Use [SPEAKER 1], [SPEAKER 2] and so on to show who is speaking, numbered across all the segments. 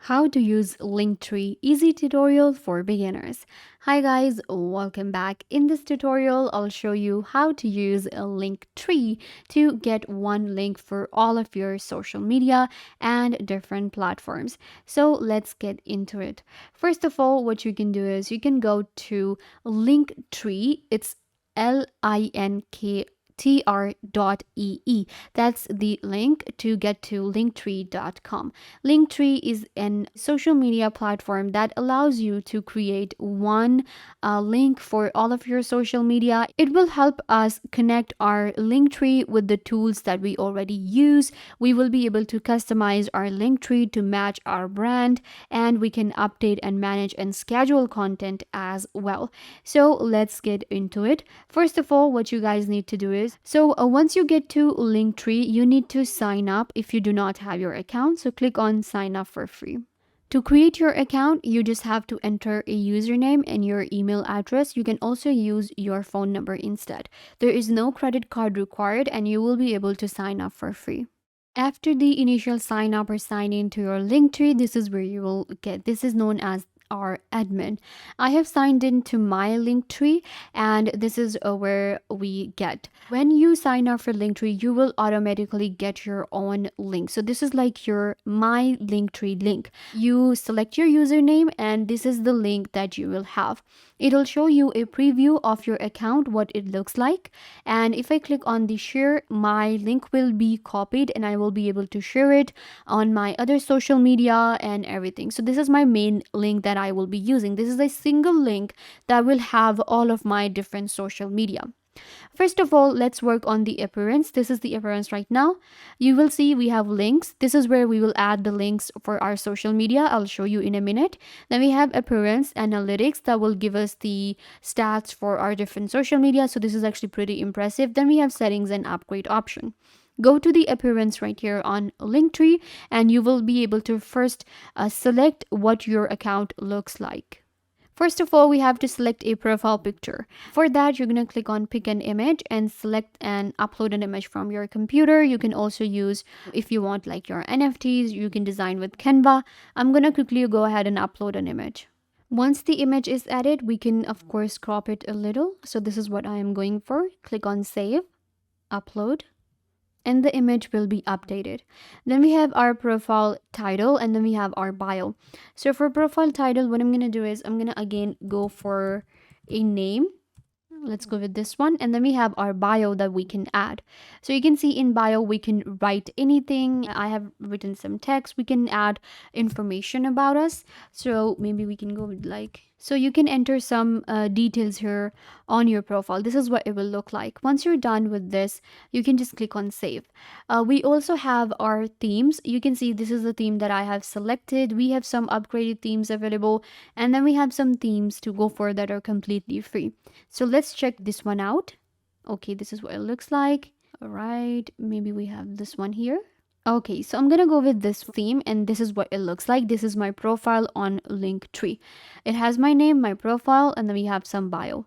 [SPEAKER 1] How to use Linktree easy tutorial for beginners. Hi guys, welcome back. In this tutorial, I'll show you how to use a Linktree to get one link for all of your social media and different platforms. So let's get into it. First of all, what you can do is you can go to Linktree. It's linktr.ee. That's the link to get to linktree.com. Linktree is an social media platform that allows you to create one link for all of your social media. It will help us connect our Linktree with the tools that we already use. We will be able to customize our Linktree to match our brand, and we can update and manage and schedule content as well. So let's get into it. First of all, what you guys need to do is, once you get to Linktree, you need to sign up if you do not have your account. So click on sign up for free. To create your account, you just have to enter a username and your email address. You can also use your phone number instead. There is no credit card required, and you will be able to sign up for free. After the initial sign up or sign in to your Linktree, this is where you will get, this is known as our admin. I have signed into my Linktree, and this is where we get. When you sign up for Linktree, you will automatically get your own link. So this is like your my Linktree link. You select your username, and this is the link that you will have. It'll show you a preview of your account, what it looks like. And if I click on the share, my link will be copied and I will be able to share it on my other social media and everything. So this is my main link that I will be using. This is a single link that will have all of my different social media. First of all, let's work on the appearance. This is the appearance right now. You will see we have links. This is where we will add the links for our social media. I'll show you in a minute. Then we have appearance analytics that will give us the stats for our different social media. So this is actually pretty impressive. Then we have settings and upgrade option. Go to the appearance right here on Linktree, and you will be able to first select what your account looks like. First of all, we have to select a profile picture. For that, you're going to click on pick an image and select and upload an image from your computer. You can also use, if you want like your NFTs, you can design with Canva. I'm going to quickly go ahead and upload an image. Once the image is added, we can of course crop it a little. So this is what I am going for. Click on save, upload, and the image will be updated. Then we have our profile title, and then we have our bio. So for profile title, what I'm going to do is I'm going to again go for a name. Let's go with this one. And then we have our bio that we can add. So you can see in bio, we can write anything. I have written some text. We can add information about us. So maybe we can go with like, so you can enter some details here on your profile. This is what it will look like. Once you're done with this, you can just click on save. We also have our themes. You can see this is the theme that I have selected. We have some upgraded themes available, and then we have some themes to go for that are completely free. So let's check this one out. Okay, this is what it looks like. All right, maybe we have this one here. Okay, so I'm gonna go with this theme, and this is what it looks like. This is my profile on Linktree. It has my name, my profile, and then we have some bio.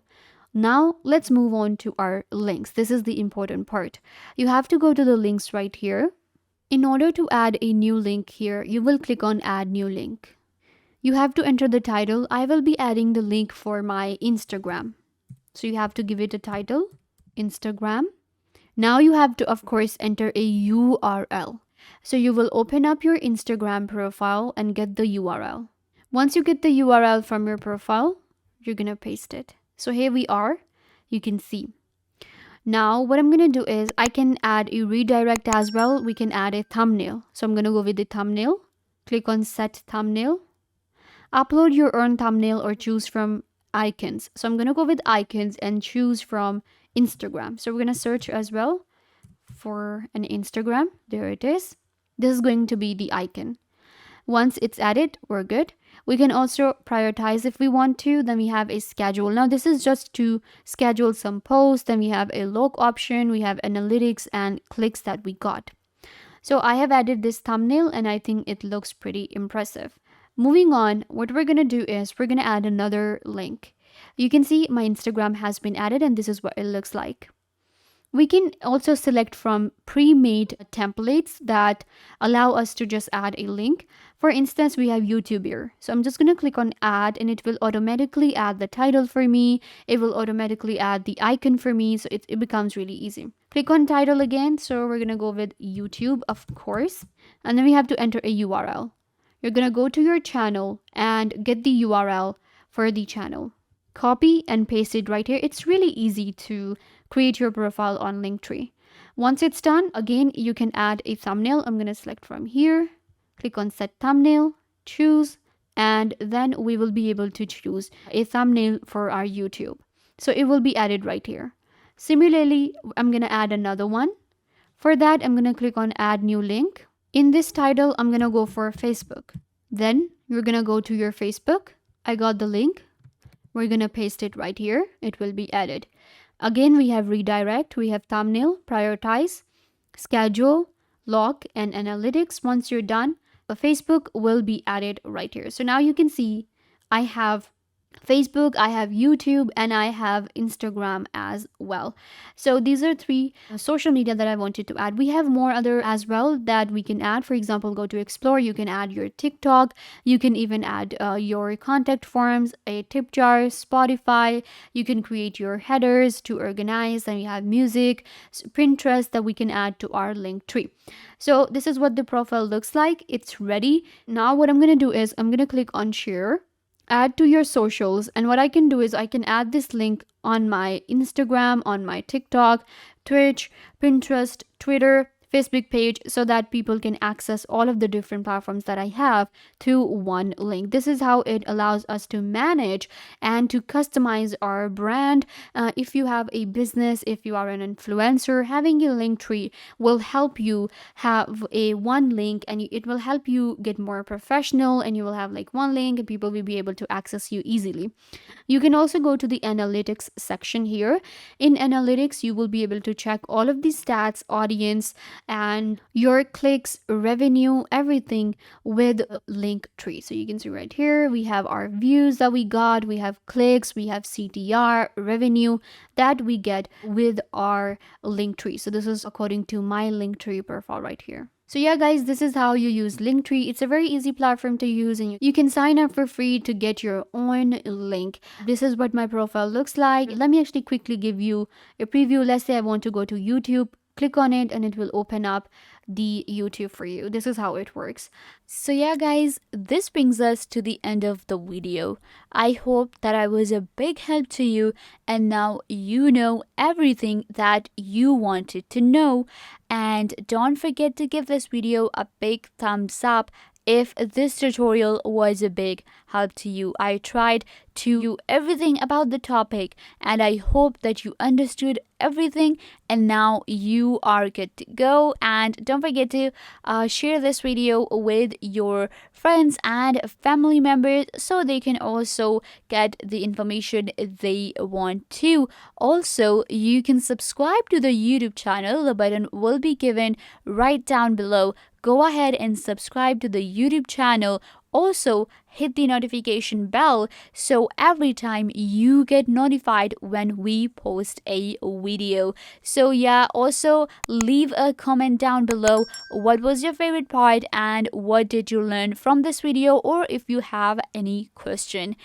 [SPEAKER 1] Now let's move on to our links. This is the important part. You have to go to the links right here. In order to add a new link here, you will click on add new link. You have to enter the title. I will be adding the link for my Instagram. So you have to give it a title, Instagram. Now you have to, of course, enter a URL. So you will open up your Instagram profile and get the URL. Once you get the URL from your profile, you're going to paste it. So here we are. You can see. Now what I'm going to do is I can add a redirect as well. We can add a thumbnail. So I'm going to go with the thumbnail. Click on set thumbnail. Upload your own thumbnail or choose from icons. So I'm going to go with icons and choose from Instagram. So we're going to search as well for an Instagram. There it is. This is going to be the icon. Once it's added, we're good. We can also prioritize if we want to. Then we have a schedule. Now this is just to schedule some posts. Then we have a log option. We have analytics and clicks that we got. So I have added this thumbnail, and I think it looks pretty impressive. Moving on, what we're going to do is we're going to add another link. You can see my Instagram has been added, and this is what it looks like. We can also select from pre-made templates that allow us to just add a link. For instance, we have YouTube here. So I'm just going to click on add and it will automatically add the title for me. It will automatically add the icon for me. So it becomes really easy. Click on title again. So we're going to go with YouTube, of course. And then we have to enter a URL. You're going to go to your channel and get the URL for the channel. Copy and paste it right here. It's really easy to create your profile on Linktree. Once it's done, again, you can add a thumbnail. I'm going to select from here, click on set thumbnail, choose, and then we will be able to choose a thumbnail for our YouTube. So it will be added right here. Similarly, I'm going to add another one. For that, I'm going to click on add new link. In this title, I'm going to go for Facebook. Then you're going to go to your Facebook. I got the link. We're going to paste it right here. It will be added. Again, we have redirect, we have thumbnail, prioritize, schedule, log, and analytics. Once you're done, Facebook will be added right here. So now you can see I have Facebook, I have YouTube, and I have Instagram as well. So these are three social media that I wanted to add. We have more other as well that we can add. For example, go to explore, you can add your TikTok, you can even add your contact forms, a tip jar, Spotify, you can create your headers to organize, and we have music, Pinterest that we can add to our link tree. So this is what the profile looks like. It's ready. Now what I'm going to do is I'm going to click on share, add to your socials, and what I can do is I can add this link on my Instagram, on my TikTok, Twitch, Pinterest, Twitter, Facebook page, so that people can access all of the different platforms that I have to one link. This is how it allows us to manage and to customize our brand. If you have a business, if you are an influencer, having a link tree will help you have a one link, and it will help you get more professional, and you will have like one link and people will be able to access you easily. You can also go to the analytics section here. In analytics, you will be able to check all of the stats, audience, and your clicks, revenue, everything with Linktree. So you can see right here, we have our views that we got, we have clicks, we have CTR, revenue that we get with our Linktree. So this is according to my Linktree profile right here. So yeah guys, this is how you use Linktree. It's a very easy platform to use, and you can sign up for free to get your own link. This is what my profile looks like. Let me actually quickly give you a preview. Let's say I want to go to YouTube. Click on it and it will open up the YouTube for you. This is how it works. So yeah guys, this brings us to the end of the video. I hope that I was a big help to you, and now you know everything that you wanted to know. And don't forget to give this video a big thumbs up if this tutorial was a big help to you. I tried to do everything about the topic, and I hope that you understood everything, and now you are good to go. And don't forget to share this video with your friends and family members so they can also get the information they want to. Also, you can subscribe to the YouTube channel. The button will be given right down below. Go ahead and subscribe to the YouTube channel. Also, hit the notification bell so every time you get notified when we post a video. So yeah, also leave a comment down below. What was your favorite part and what did you learn from this video, or if you have any question.